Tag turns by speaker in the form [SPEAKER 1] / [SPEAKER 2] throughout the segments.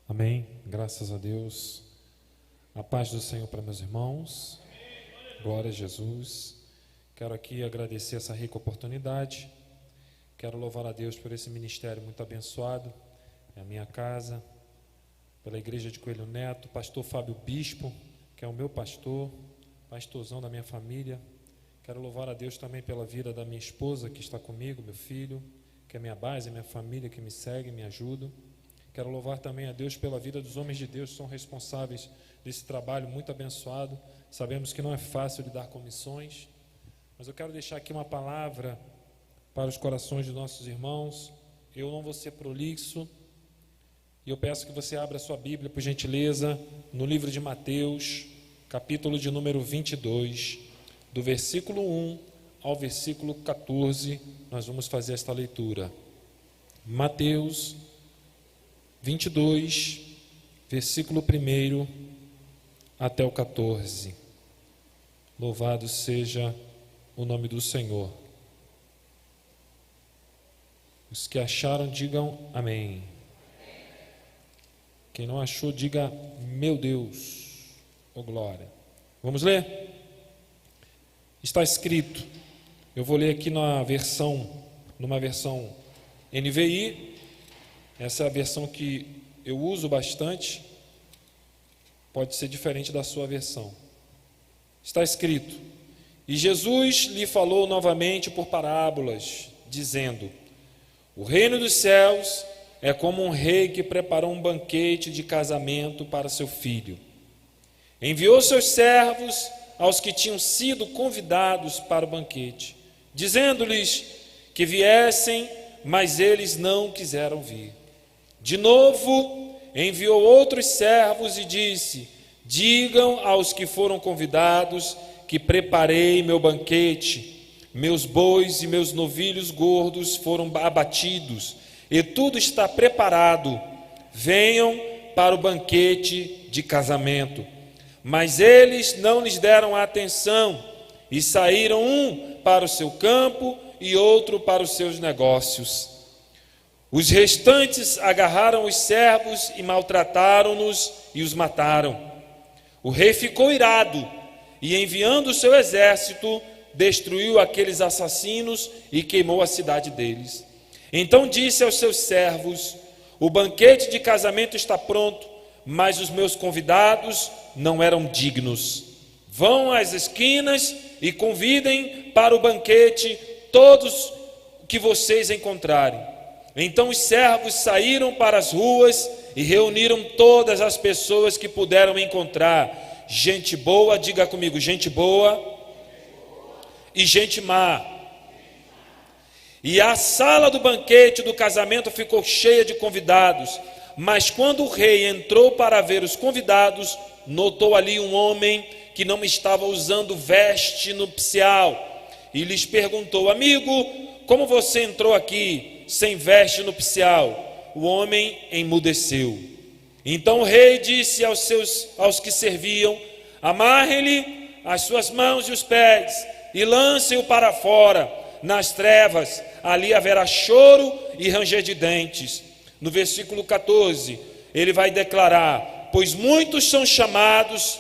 [SPEAKER 1] Amém. Graças a Deus. A paz do Senhor para meus irmãos. Glória a Jesus. Quero aqui agradecer essa rica oportunidade. Quero louvar a Deus por esse ministério muito abençoado. É a minha casa, pela igreja de Coelho Neto, pastor Fábio Bispo, que é o meu pastor, pastorzão da minha família. Quero louvar a Deus também pela vida da minha esposa que está comigo, meu filho, que é minha base, minha família que me segue, me ajuda. Quero louvar também a Deus pela vida dos homens de Deus que são responsáveis desse trabalho muito abençoado. Sabemos que não é fácil lidar com missões, mas eu quero deixar aqui uma palavra para os corações dos nossos irmãos. Eu não vou ser prolixo, e eu peço que você abra a sua Bíblia, por gentileza, no livro de Mateus, capítulo de número 22, do versículo 1 ao versículo 14, nós vamos fazer esta leitura. Mateus 22, versículo 1 até o 14. Louvado seja o nome do Senhor. Os que acharam, digam amém. Quem não achou, diga meu Deus, ou glória. Vamos ler? Está escrito, eu vou ler aqui numa versão NVI. Essa é a versão que eu uso bastante, pode ser diferente da sua versão. Está escrito: e Jesus lhe falou novamente por parábolas, dizendo: o reino dos céus é como um rei que preparou um banquete de casamento para seu filho. Enviou seus servos aos que tinham sido convidados para o banquete, dizendo-lhes que viessem, mas eles não quiseram vir. De novo, enviou outros servos e disse: digam aos que foram convidados que preparei meu banquete, meus bois e meus novilhos gordos foram abatidos, e tudo está preparado, venham para o banquete de casamento. Mas eles não lhes deram atenção, e saíram um para o seu campo e outro para os seus negócios. Os restantes agarraram os servos e maltrataram-nos e os mataram. O rei ficou irado e, enviando o seu exército, destruiu aqueles assassinos e queimou a cidade deles. Então disse aos seus servos: o banquete de casamento está pronto, mas os meus convidados não eram dignos. Vão às esquinas e convidem para o banquete todos que vocês encontrarem. Então os servos saíram para as ruas e reuniram todas as pessoas que puderam encontrar, gente boa, diga comigo, gente boa e gente má. E a sala do banquete do casamento ficou cheia de convidados, mas quando o rei entrou para ver os convidados, notou ali um homem que não estava usando veste nupcial, e lhes perguntou: amigo, como você entrou aqui sem veste nupcial? O homem emudeceu. Então o rei disse aos que serviam: amarrem-lhe as suas mãos e os pés e lancem-o para fora nas trevas, ali haverá choro e ranger de dentes. No versículo 14 ele vai declarar: pois muitos são chamados,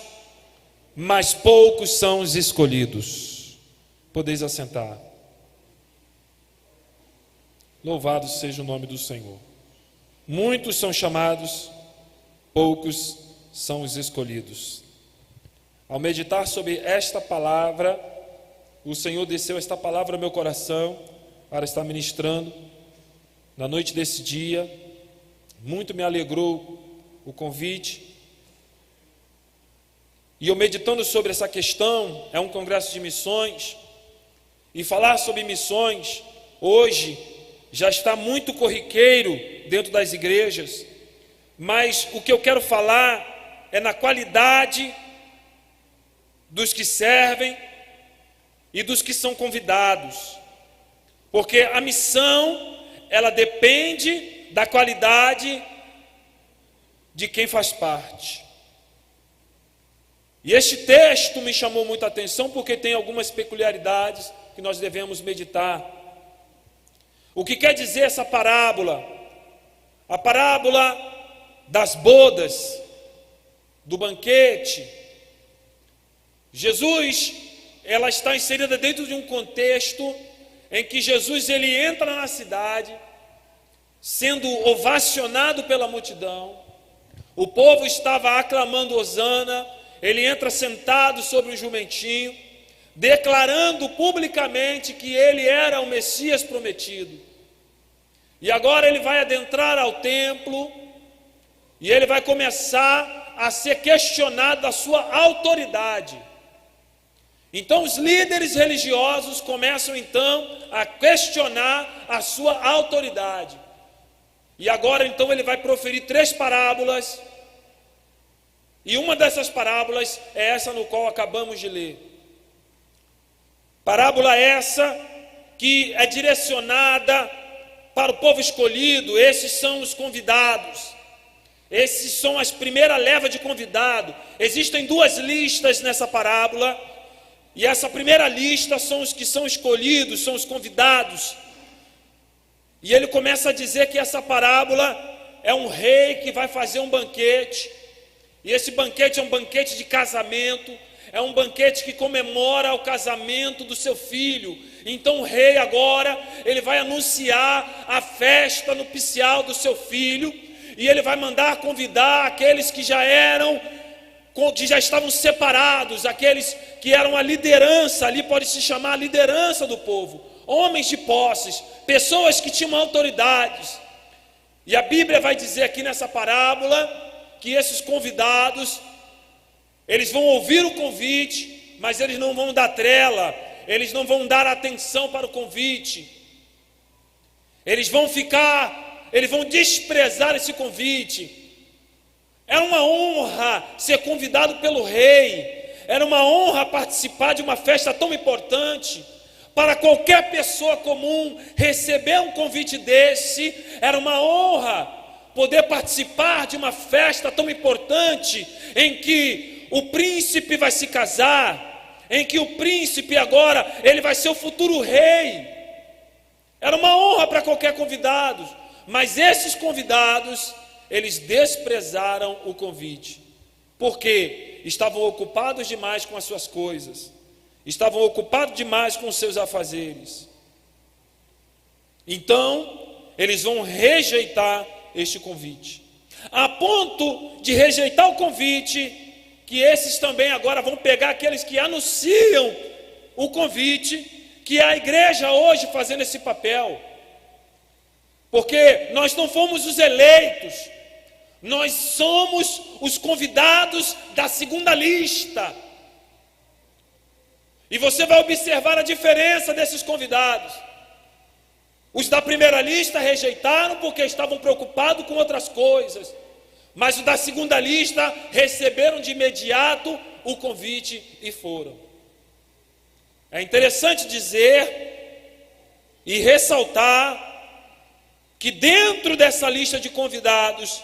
[SPEAKER 1] mas poucos são os escolhidos. Podeis assentar. Louvado seja o nome do Senhor. Muitos são chamados, poucos são os escolhidos. Ao meditar sobre esta palavra, o Senhor desceu esta palavra ao meu coração para estar ministrando na noite desse dia. Muito me alegrou o convite. E eu meditando sobre essa questão, é um congresso de missões, e falar sobre missões hoje já está muito corriqueiro dentro das igrejas, mas o que eu quero falar é na qualidade dos que servem e dos que são convidados, porque a missão, ela depende da qualidade de quem faz parte. E este texto me chamou muita atenção porque tem algumas peculiaridades que nós devemos meditar. O que quer dizer essa parábola? A parábola das bodas, do banquete. Jesus, ela está inserida dentro de um contexto em que Jesus ele entra na cidade, sendo ovacionado pela multidão. O povo estava aclamando Hosana. Ele entra sentado sobre um jumentinho, declarando publicamente que ele era o Messias prometido. E agora ele vai adentrar ao templo e ele vai começar a ser questionado da sua autoridade. Então os líderes religiosos começam então a questionar a sua autoridade. E agora então ele vai proferir 3 parábolas. E uma dessas parábolas é essa no qual acabamos de ler. Parábola essa que é direcionada para o povo escolhido. Esses são os convidados. Esses são as primeira leva de convidado. Existem 2 listas nessa parábola. E essa primeira lista são os que são escolhidos, são os convidados. E ele começa a dizer que essa parábola é um rei que vai fazer um banquete. E esse banquete é um banquete de casamento, é um banquete que comemora o casamento do seu filho. Então o rei agora, ele vai anunciar a festa nupcial do seu filho, e ele vai mandar convidar aqueles que já estavam separados, aqueles que eram a liderança, ali pode se chamar a liderança do povo, homens de posses, pessoas que tinham autoridades. E a Bíblia vai dizer aqui nessa parábola que esses convidados, eles vão ouvir o convite, mas eles não vão dar trela, eles não vão dar atenção para o convite, eles vão desprezar esse convite. Era uma honra ser convidado pelo rei, era uma honra participar de uma festa tão importante. Para qualquer pessoa comum receber um convite desse, era uma honra poder participar de uma festa tão importante, em que o príncipe vai se casar, em que o príncipe agora, ele vai ser o futuro rei. Era uma honra para qualquer convidado, mas esses convidados, eles desprezaram o convite, porque estavam ocupados demais com as suas coisas, estavam ocupados demais com os seus afazeres. Então, eles vão rejeitar este convite, a ponto de rejeitar o convite, que esses também agora vão pegar aqueles que anunciam o convite, que é a igreja hoje fazendo esse papel, porque nós não fomos os eleitos, nós somos os convidados da segunda lista. E você vai observar a diferença desses convidados. Os da primeira lista rejeitaram porque estavam preocupados com outras coisas, mas os da segunda lista receberam de imediato o convite e foram. É interessante dizer e ressaltar que dentro dessa lista de convidados,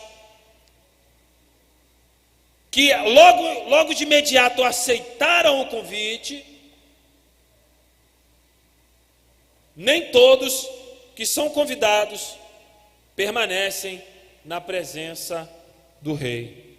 [SPEAKER 1] que logo de imediato aceitaram o convite, nem todos que são convidados permanecem na presença do rei.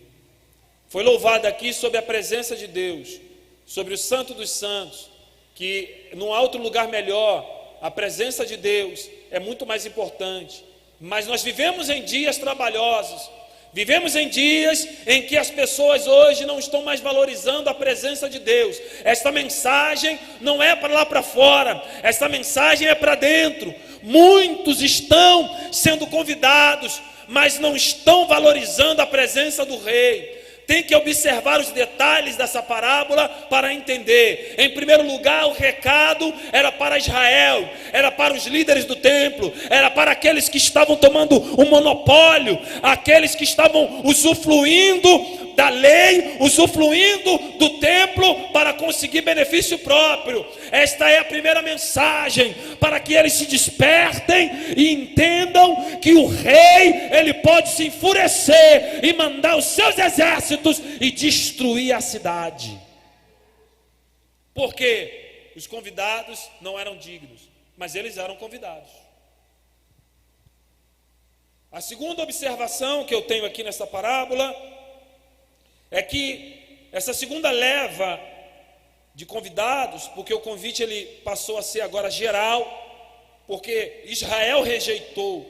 [SPEAKER 1] Foi louvado aqui sobre a presença de Deus, sobre o Santo dos Santos, que num outro lugar melhor, a presença de Deus é muito mais importante. Mas nós vivemos em dias trabalhosos, vivemos em dias em que as pessoas hoje não estão mais valorizando a presença de Deus. Esta mensagem não é para lá para fora, esta mensagem é para dentro. Muitos estão sendo convidados, mas não estão valorizando a presença do rei. Tem que observar os detalhes dessa parábola para entender. Em primeiro lugar, o recado era para Israel, era para os líderes do templo, era para aqueles que estavam tomando o monopólio, aqueles que estavam usufruindo da lei, usufruindo do templo para conseguir benefício próprio. Esta é a primeira mensagem, para que eles se despertem e entendam que o rei, ele pode se enfurecer e mandar os seus exércitos e destruir a cidade. Porque os convidados não eram dignos, mas eles eram convidados. A segunda observação que eu tenho aqui nessa parábola é que essa segunda leva de convidados, porque o convite ele passou a ser agora geral, porque Israel rejeitou.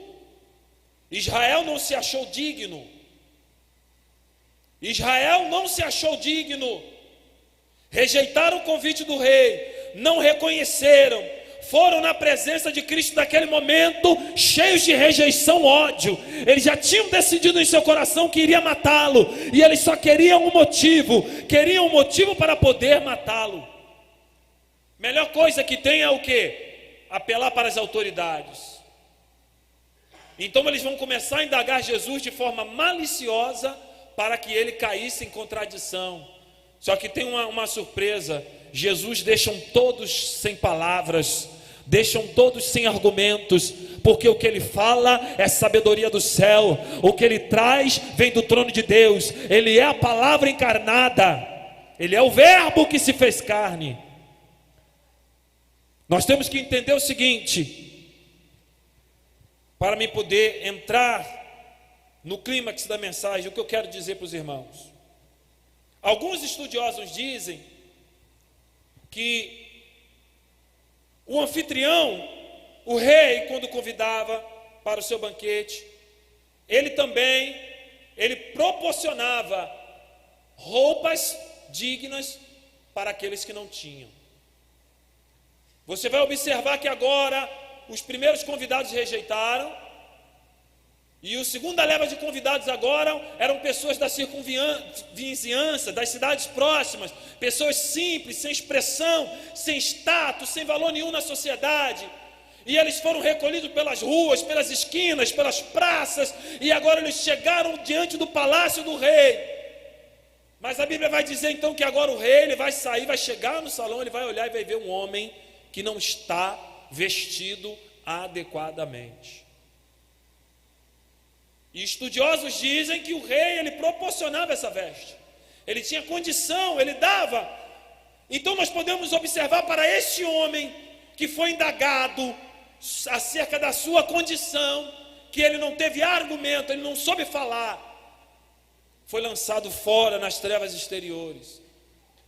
[SPEAKER 1] Israel não se achou digno. Israel não se achou digno. Rejeitaram o convite do rei, não reconheceram, foram na presença de Cristo naquele momento, cheios de rejeição, ódio. Eles já tinham decidido em seu coração que iria matá-lo, e eles só queriam um motivo para poder matá-lo. Melhor coisa que tem é o quê? Apelar para as autoridades. Então eles vão começar a indagar Jesus de forma maliciosa, para que ele caísse em contradição. Só que tem uma surpresa: Jesus deixa todos sem palavras, deixam todos sem argumentos, porque o que ele fala é sabedoria do céu, o que ele traz vem do trono de Deus, ele é a palavra encarnada, ele é o verbo que se fez carne. Nós temos que entender o seguinte, para me poder entrar no clímax da mensagem, o que eu quero dizer para os irmãos. Alguns estudiosos dizem que o anfitrião, o rei, quando convidava para o seu banquete, ele proporcionava roupas dignas para aqueles que não tinham. Você vai observar que agora os primeiros convidados rejeitaram, e a segunda leva de convidados agora eram pessoas da circunvizinhança, das cidades próximas, pessoas simples, sem expressão, sem status, sem valor nenhum na sociedade. E eles foram recolhidos pelas ruas, pelas esquinas, pelas praças, e agora eles chegaram diante do palácio do rei. Mas a Bíblia vai dizer então que agora o rei, ele vai sair, vai chegar no salão, ele vai olhar e vai ver um homem que não está vestido adequadamente. E estudiosos dizem que o rei, ele proporcionava essa veste, ele tinha condição, ele dava. Então nós podemos observar para este homem que foi indagado acerca da sua condição, que ele não teve argumento, ele não soube falar, foi lançado fora nas trevas exteriores.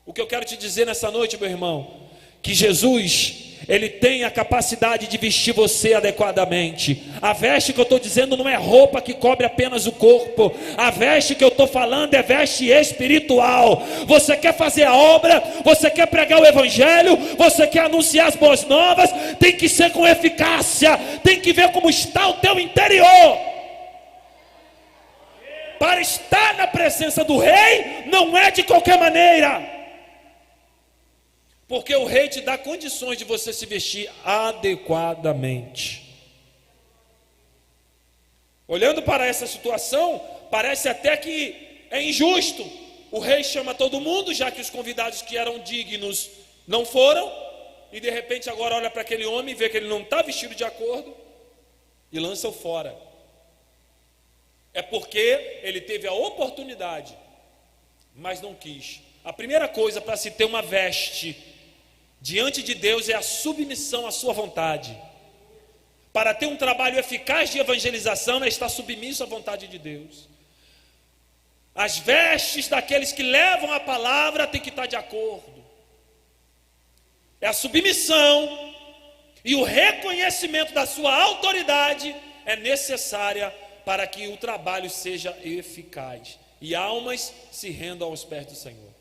[SPEAKER 1] O que eu quero te dizer nessa noite, meu irmão, que Jesus, ele tem a capacidade de vestir você adequadamente. A veste que eu estou dizendo não é roupa que cobre apenas o corpo. A veste que eu estou falando é veste espiritual. Você quer fazer a obra, você quer pregar o evangelho, você quer anunciar as boas novas, tem que ser com eficácia, tem que ver como está o teu interior. Para estar na presença do rei, não é de qualquer maneira, porque o rei te dá condições de você se vestir adequadamente. Olhando para essa situação, parece até que é injusto. O rei chama todo mundo, já que os convidados que eram dignos não foram, e de repente agora olha para aquele homem e vê que ele não está vestido de acordo e lança-o fora. É porque ele teve a oportunidade, mas não quis. A primeira coisa para se ter uma veste diante de Deus é a submissão à sua vontade. Para ter um trabalho eficaz de evangelização é estar submisso à vontade de Deus. As vestes daqueles que levam a palavra têm que estar de acordo. É a submissão e o reconhecimento da sua autoridade é necessária para que o trabalho seja eficaz e almas se rendam aos pés do Senhor.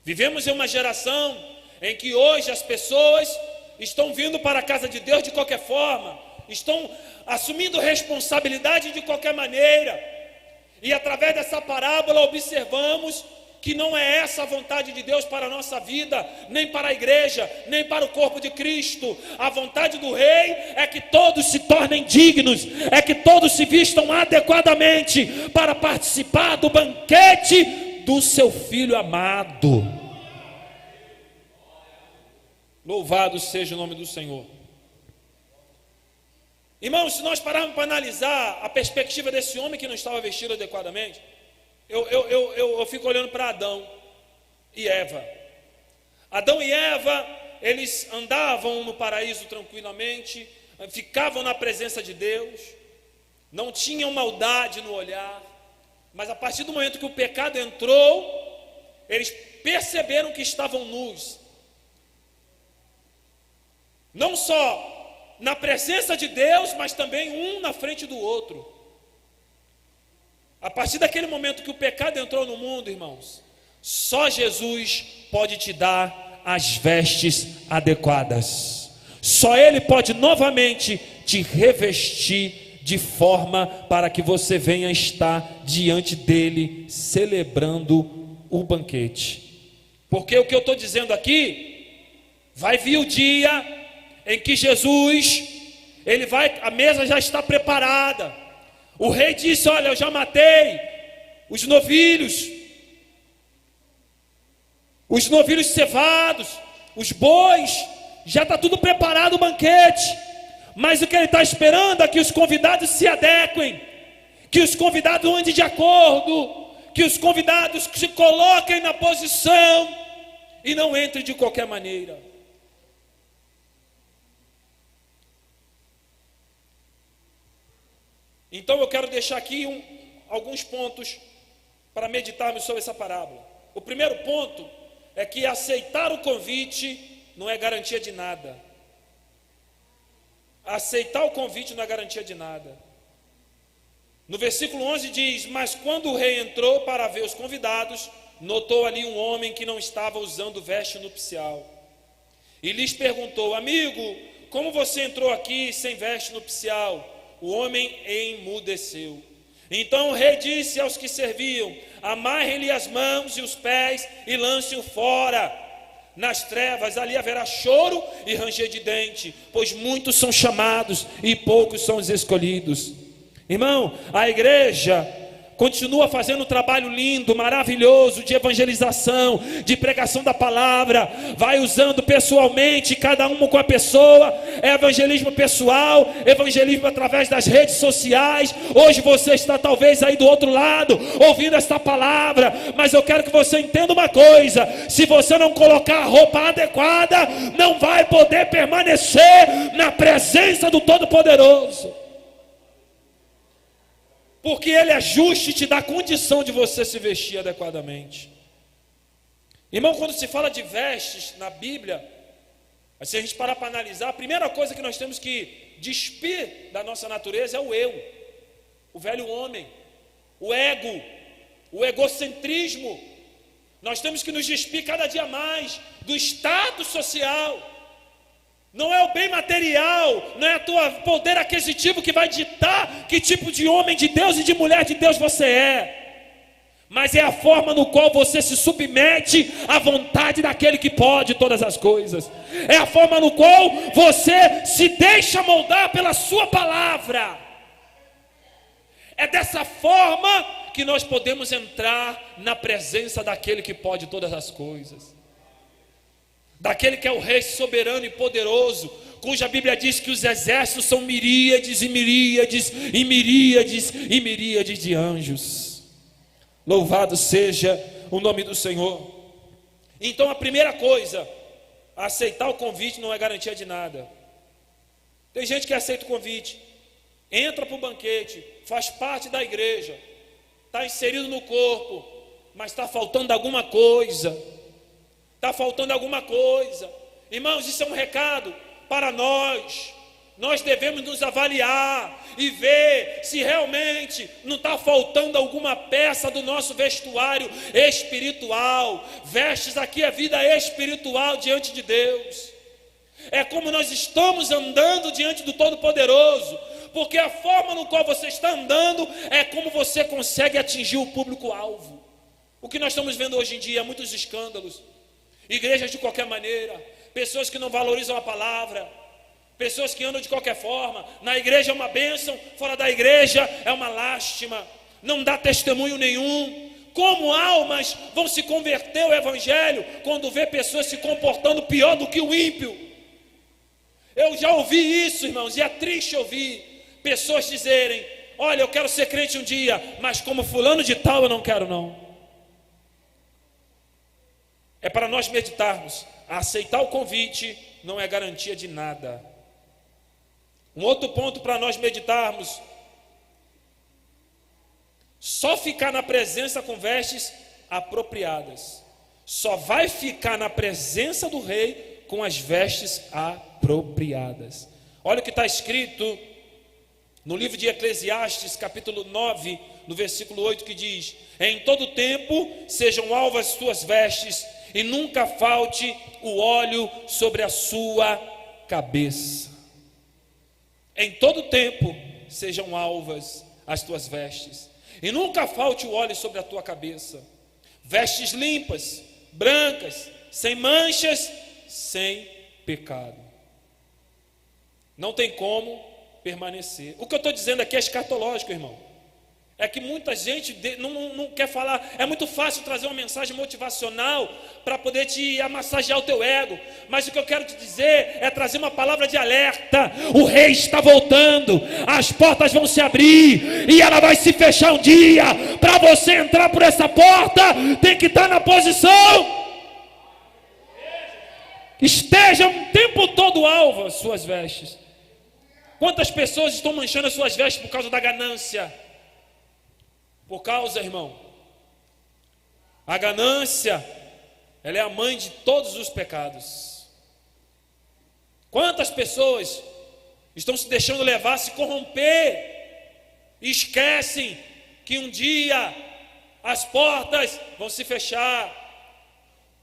[SPEAKER 1] Vivemos em uma geração em que hoje as pessoas estão vindo para a casa de Deus de qualquer forma, estão assumindo responsabilidade de qualquer maneira, e através dessa parábola observamos que não é essa a vontade de Deus para a nossa vida, nem para a igreja, nem para o corpo de Cristo. A vontade do rei é que todos se tornem dignos, é que todos se vistam adequadamente para participar do banquete do seu Filho amado. Louvado seja o nome do Senhor. Irmãos, se nós pararmos para analisar a perspectiva desse homem que não estava vestido adequadamente, eu fico olhando para Adão e Eva. Adão e Eva, eles andavam no paraíso tranquilamente, ficavam na presença de Deus, não tinham maldade no olhar, mas a partir do momento que o pecado entrou, eles perceberam que estavam nus. Não só na presença de Deus, mas também um na frente do outro. A partir daquele momento que o pecado entrou no mundo, irmãos, só Jesus pode te dar as vestes adequadas. Só Ele pode novamente te revestir de forma para que você venha estar diante dEle, celebrando o banquete. Porque o que eu estou dizendo aqui, vai vir o dia em que Jesus, a mesa já está preparada. O rei disse: olha, eu já matei os novilhos cevados, os bois, já está tudo preparado o banquete. Mas o que ele está esperando é que os convidados se adequem, que os convidados andem de acordo, que os convidados se coloquem na posição e não entrem de qualquer maneira. Então eu quero deixar aqui alguns pontos para meditarmos sobre essa parábola. O primeiro ponto é que aceitar o convite não é garantia de nada. Aceitar o convite não é garantia de nada. No versículo 11 diz: mas quando o rei entrou para ver os convidados, notou ali um homem que não estava usando veste nupcial. E lhes perguntou: amigo, como você entrou aqui sem veste nupcial? O homem emudeceu. Então o rei disse aos que serviam: amarrem-lhe as mãos e os pés e lancem-o fora nas trevas, ali haverá choro e ranger de dente, pois muitos são chamados e poucos são os escolhidos. Irmão, a igreja continua fazendo um trabalho lindo, maravilhoso de evangelização, de pregação da palavra, vai usando pessoalmente, cada um com a pessoa, é evangelismo pessoal, evangelismo através das redes sociais. Hoje você está talvez aí do outro lado, ouvindo esta palavra, mas eu quero que você entenda uma coisa: se você não colocar a roupa adequada, não vai poder permanecer na presença do Todo-Poderoso. Porque Ele é justo e te dá condição de você se vestir adequadamente. Irmão, quando se fala de vestes na Bíblia, se a gente parar para analisar, a primeira coisa que nós temos que despir da nossa natureza é o eu, o velho homem, o ego, o egocentrismo. Nós temos que nos despir cada dia mais do status social. Não é o bem material, não é o teu poder aquisitivo que vai ditar que tipo de homem de Deus e de mulher de Deus você é, mas é a forma no qual você se submete à vontade daquele que pode todas as coisas, é a forma no qual você se deixa moldar pela sua palavra. É dessa forma que nós podemos entrar na presença daquele que pode todas as coisas, daquele que é o Rei soberano e poderoso, cuja Bíblia diz que os exércitos são miríades e miríades e miríades e miríades de anjos. Louvado seja o nome do Senhor. Então a primeira coisa, aceitar o convite não é garantia de nada. Tem gente que aceita o convite, entra para o banquete, faz parte da igreja, está inserido no corpo, mas está faltando alguma coisa. Está faltando alguma coisa. Irmãos, isso é um recado para nós. Nós devemos nos avaliar e ver se realmente não está faltando alguma peça do nosso vestuário espiritual. Vestes aqui é vida espiritual diante de Deus. É como nós estamos andando diante do Todo-Poderoso, porque a forma no qual você está andando é como você consegue atingir o público-alvo. O que nós estamos vendo hoje em dia é muitos escândalos. Igrejas de qualquer maneira, pessoas que não valorizam a palavra, pessoas que andam de qualquer forma. Na igreja é uma bênção, fora da igreja é uma lástima, não dá testemunho nenhum. Como almas vão se converter ao evangelho quando vê pessoas se comportando pior do que o ímpio? Eu já ouvi isso, irmãos, e é triste ouvir pessoas dizerem: olha, eu quero ser crente um dia, mas como fulano de tal eu não quero não. É para nós meditarmos. Aceitar o convite não é garantia de nada. Um outro ponto para nós meditarmos Só ficar na presença com vestes apropriadas. Só vai ficar na presença do rei com as vestes apropriadas. Olha o que está escrito no livro de Eclesiastes, capítulo 9, no versículo 8, que diz: em todo tempo sejam alvas as tuas vestes, e nunca falte o óleo sobre a sua cabeça. Em todo tempo sejam alvas as tuas vestes, e nunca falte o óleo sobre a tua cabeça. Vestes limpas, brancas, sem manchas, sem pecado. Não tem como permanecer. O que eu estou dizendo aqui é escatológico, irmão. É que muita gente não quer falar. É muito fácil trazer uma mensagem motivacional para poder te amassagear o teu ego. Mas o que eu quero te dizer é trazer uma palavra de alerta. O rei está voltando, as portas vão se abrir e ela vai se fechar um dia. Para você entrar por essa porta, tem que estar na posição. Estejam o tempo todo alvo as suas vestes. Quantas pessoas estão manchando as suas vestes por causa da ganância? Por causa, irmão, a ganância, ela é a mãe de todos os pecados. Quantas pessoas estão se deixando levar, se corromper, e esquecem que um dia as portas vão se fechar.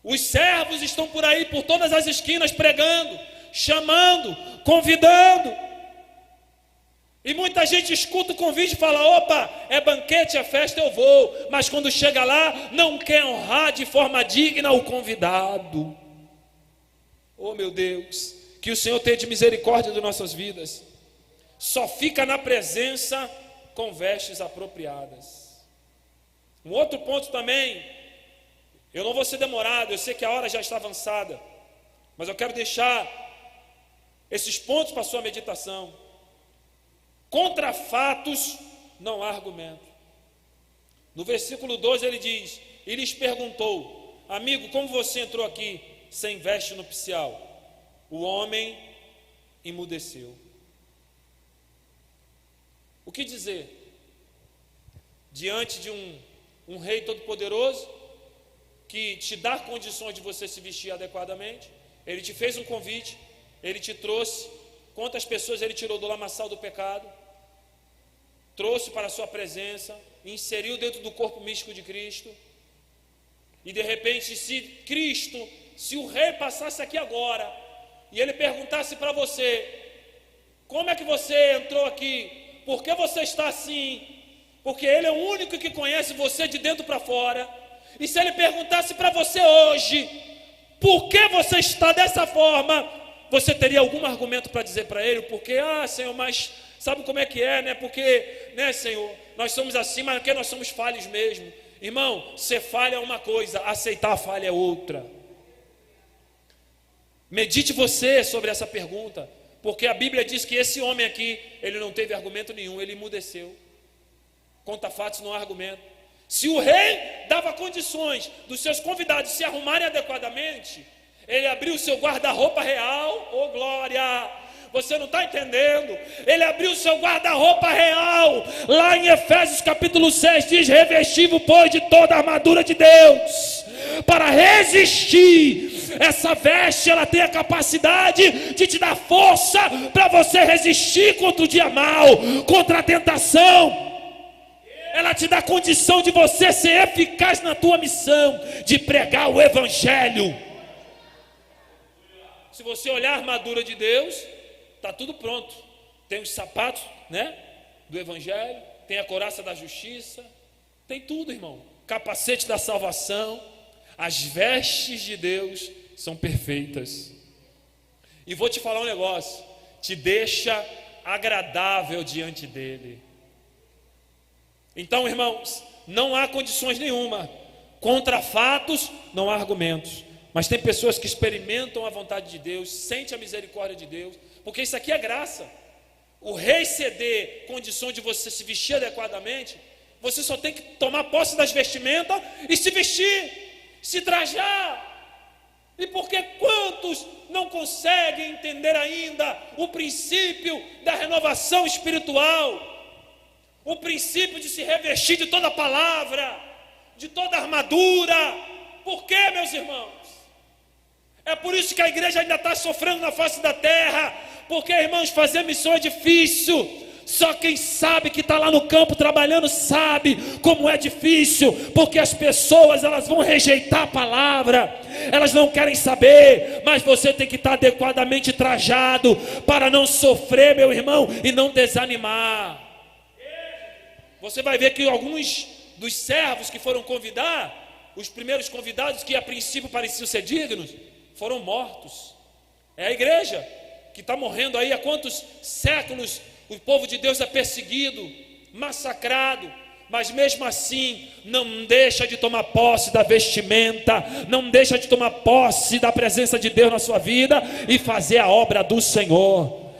[SPEAKER 1] Os servos estão por aí, por todas as esquinas, pregando, chamando, convidando. E muita gente escuta o convite e fala: opa, é banquete, é festa, eu vou. Mas quando chega lá, não quer honrar de forma digna o convidado. Oh meu Deus, que o Senhor tenha de misericórdia de nossas vidas. Só fica na presença com vestes apropriadas. Um outro ponto também, eu não vou ser demorado, eu sei que a hora já está avançada, mas eu quero deixar esses pontos para a sua meditação. Contra fatos não há argumento. No versículo 12 ele diz: e lhes perguntou: amigo, como você entrou aqui sem veste nupcial? O homem emudeceu. O que dizer? Diante de um rei todo-poderoso, que te dá condições de você se vestir adequadamente, ele te fez um convite, ele te trouxe. Quantas pessoas ele tirou do lamaçal do pecado, trouxe para a sua presença, inseriu dentro do corpo místico de Cristo. E de repente, se o rei passasse aqui agora e ele perguntasse para você: como é que você entrou aqui? Por que você está assim? Porque ele é o único que conhece você de dentro para fora. E se ele perguntasse para você hoje: por que você está dessa forma? Você teria algum argumento para dizer para ele? Porque, Senhor, mas sabe como é que é, né? Porque, né, Senhor, nós somos assim, mas porque nós somos falhos mesmo. Irmão, ser falha é uma coisa, aceitar a falha é outra. Medite você sobre essa pergunta, porque a Bíblia diz que esse homem aqui, ele não teve argumento nenhum, ele emudeceu. Contra fatos não há argumento. Se o rei dava condições dos seus convidados se arrumarem adequadamente, ele abriu o seu guarda-roupa real, oh glória! Você não está entendendo? Ele abriu o seu guarda-roupa real. Lá em Efésios capítulo 6 diz: revesti-vos, pois, de toda a armadura de Deus, para resistir. Essa veste, ela tem a capacidade de te dar força para você resistir contra o dia mau, contra a tentação. Ela te dá condição de você ser eficaz na tua missão, de pregar o Evangelho. Se você olhar a armadura de Deus, está tudo pronto. Tem os sapatos, né, do Evangelho, tem a couraça da justiça, tem tudo, irmão. Capacete da salvação. As vestes de Deus são perfeitas. E vou te falar um negócio: te deixa agradável diante dele. Então, irmãos, não há condições nenhuma. Contra fatos não há argumentos. Mas tem pessoas que experimentam a vontade de Deus, sentem a misericórdia de Deus, porque isso aqui é graça. O rei ceder condição de você se vestir adequadamente, você só tem que tomar posse das vestimentas e se vestir, se trajar. E porque quantos não conseguem entender ainda o princípio da renovação espiritual? o princípio de se revestir de toda a palavra, de toda a armadura. Por quê, meus irmãos? É por isso que a igreja ainda está sofrendo na face da terra, porque, irmãos, fazer missão é difícil. Só quem sabe que está lá no campo trabalhando sabe como é difícil, porque as pessoas elas vão rejeitar a palavra, elas não querem saber, mas você tem que estar adequadamente trajado para não sofrer, meu irmão, e não desanimar. Você vai ver que alguns dos servos que foram convidar, os primeiros convidados que a princípio pareciam ser dignos, foram mortos. É a igreja que está morrendo aí há quantos séculos. O povo de Deus é perseguido, massacrado, mas mesmo assim não deixa de tomar posse da vestimenta, não deixa de tomar posse da presença de Deus na sua vida e fazer a obra do Senhor.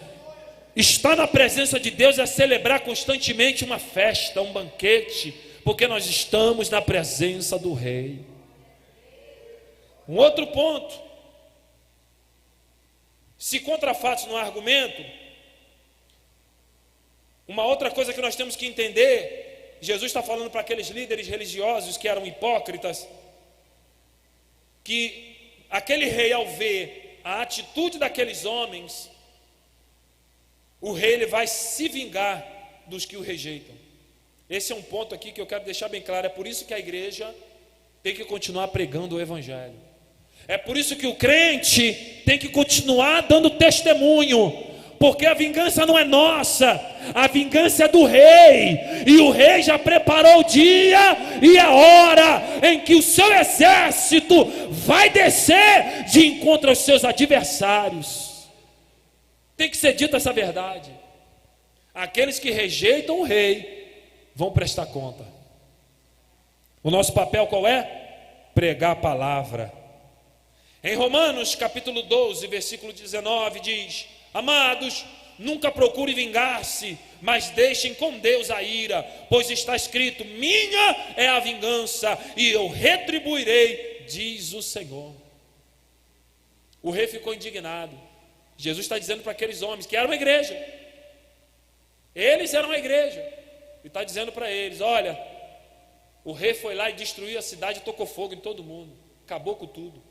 [SPEAKER 1] Estar na presença de Deus é celebrar constantemente uma festa, um banquete, porque nós estamos na presença do Rei. Um outro ponto, se contra fatos não há argumento, uma outra coisa que nós temos que entender, Jesus está falando para aqueles líderes religiosos que eram hipócritas, que aquele rei, ao ver a atitude daqueles homens, o rei ele vai se vingar dos que o rejeitam. Esse é um ponto aqui que eu quero deixar bem claro. É por isso que a igreja tem que continuar pregando o evangelho. É por isso que o crente tem que continuar dando testemunho, porque a vingança não é nossa, a vingança é do rei, e o rei já preparou o dia e a hora em que o seu exército vai descer de encontro aos seus adversários. Tem que ser dita essa verdade. Aqueles que rejeitam o rei vão prestar conta. O nosso papel qual é? Pregar a palavra. Em Romanos capítulo 12, versículo 19 diz: amados, nunca procure vingar-se, mas deixem com Deus a ira, pois está escrito: minha é a vingança e eu retribuirei, diz o Senhor. O rei ficou indignado. Jesus está dizendo para aqueles homens que eram uma igreja, eles eram uma igreja, e está dizendo para eles: olha, o rei foi lá e destruiu a cidade e tocou fogo em todo mundo, acabou com tudo.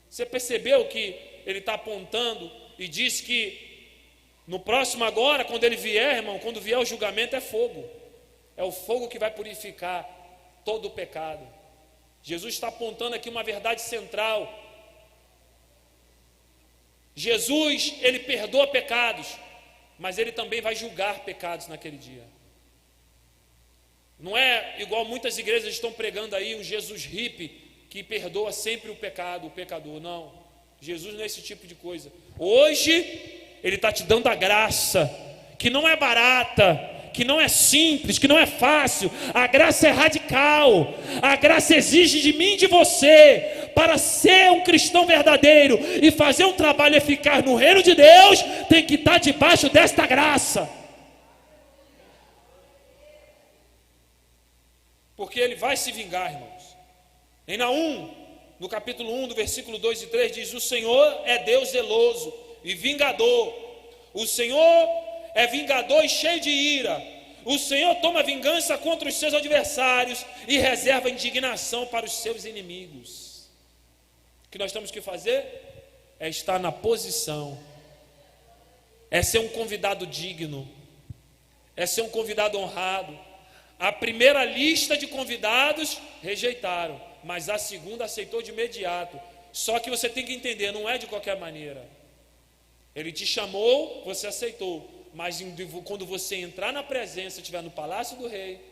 [SPEAKER 1] Você percebeu que ele está apontando e diz que no próximo agora, quando ele vier, irmão, quando vier o julgamento é fogo. É o fogo que vai purificar todo o pecado. Jesus está apontando aqui uma verdade central. Jesus, ele perdoa pecados, mas ele também vai julgar pecados naquele dia. Não é igual muitas igrejas estão pregando aí, um Jesus hippie, que perdoa sempre o pecado, o pecador. Não, Jesus não é esse tipo de coisa. Hoje ele está te dando a graça, que não é barata, que não é simples, que não é fácil. A graça é radical. A graça exige de mim e de você, para ser um cristão verdadeiro e fazer um trabalho eficaz no reino de Deus, tem que estar debaixo desta graça. Porque ele vai se vingar, irmãos. Em Naum, no capítulo 1, do versículo 2 e 3, diz: o Senhor é Deus zeloso e vingador. O Senhor é vingador e cheio de ira. O Senhor toma vingança contra os seus adversários e reserva indignação para os seus inimigos. O que nós temos que fazer é estar na posição, é ser um convidado digno, é ser um convidado honrado. A primeira lista de convidados rejeitaram, mas a segunda aceitou de imediato. Só que você tem que entender, não é de qualquer maneira. Ele te chamou, você aceitou, mas quando você entrar na presença, estiver no palácio do rei,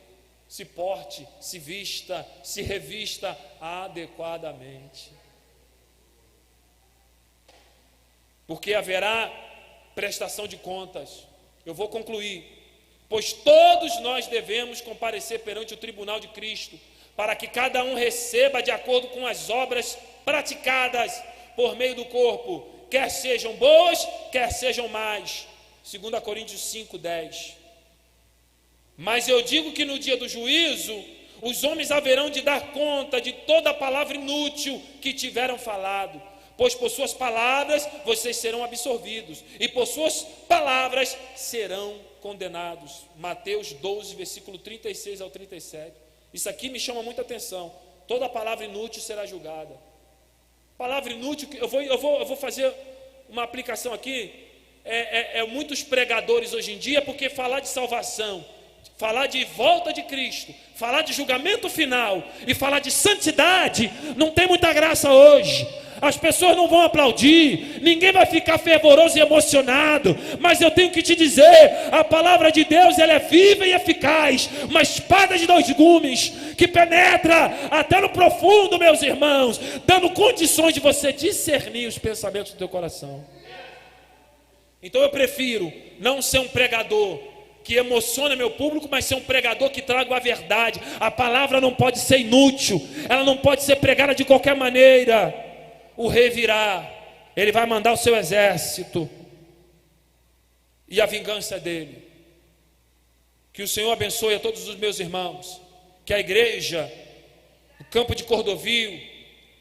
[SPEAKER 1] se porte, se vista, se revista adequadamente. Porque haverá prestação de contas. Eu vou concluir. Pois todos nós devemos comparecer perante o tribunal de Cristo, para que cada um receba de acordo com as obras praticadas por meio do corpo, quer sejam boas, quer sejam más. 2 Coríntios 5:10. Mas eu digo que no dia do juízo, os homens haverão de dar conta de toda a palavra inútil que tiveram falado, pois por suas palavras vocês serão absorvidos, e por suas palavras serão condenados. Mateus 12, versículo 36 ao 37. Isso aqui me chama muita atenção. Toda palavra inútil será julgada. Palavra inútil, eu vou fazer uma aplicação aqui. Muitos pregadores hoje em dia, porque falar de salvação, falar de volta de Cristo, falar de julgamento final e falar de santidade, não tem muita graça hoje. As pessoas não vão aplaudir, ninguém vai ficar fervoroso e emocionado, mas eu tenho que te dizer, a palavra de Deus, ela é viva e eficaz, uma espada de dois gumes, que penetra até no profundo, meus irmãos, dando condições de você discernir os pensamentos do teu coração. Então eu prefiro não ser um pregador que emociona meu público, mas ser um pregador que traga a verdade. A palavra não pode ser inútil, ela não pode ser pregada de qualquer maneira. O rei virá, ele vai mandar o seu exército, e a vingança é dele. Que o Senhor abençoe a todos os meus irmãos, que a igreja, o campo de Cordovil,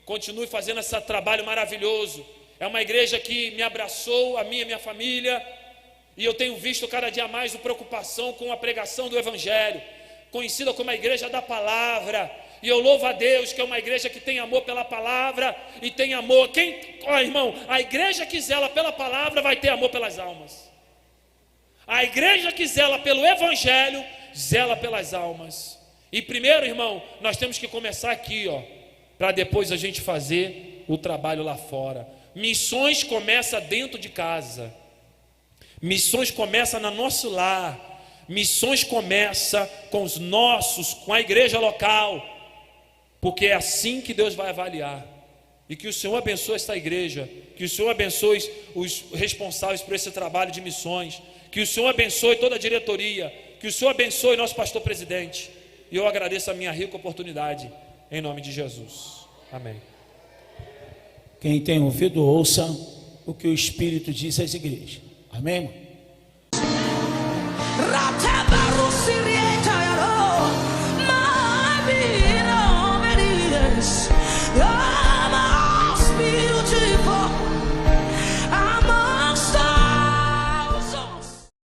[SPEAKER 1] continue fazendo esse trabalho maravilhoso. É uma igreja que me abraçou, a minha família, e eu tenho visto cada dia mais a preocupação com a pregação do Evangelho, conhecida como a igreja da palavra. E eu louvo a Deus que é uma igreja que tem amor pela palavra e tem amor. Irmão, a igreja que zela pela palavra vai ter amor pelas almas. A igreja que zela pelo Evangelho, zela pelas almas. E primeiro, irmão, nós temos que começar aqui, para depois a gente fazer o trabalho lá fora. Missões começa dentro de casa. Missões começa no nosso lar. Missões começa com os nossos, com a igreja local. Porque é assim que Deus vai avaliar. E que o Senhor abençoe esta igreja. Que o Senhor abençoe os responsáveis por esse trabalho de missões. Que o Senhor abençoe toda a diretoria. Que o Senhor abençoe nosso pastor presidente. E eu agradeço a minha rica oportunidade. Em nome de Jesus. Amém.
[SPEAKER 2] Quem tem ouvido, ouça o que o Espírito diz às igrejas. Amém, irmão?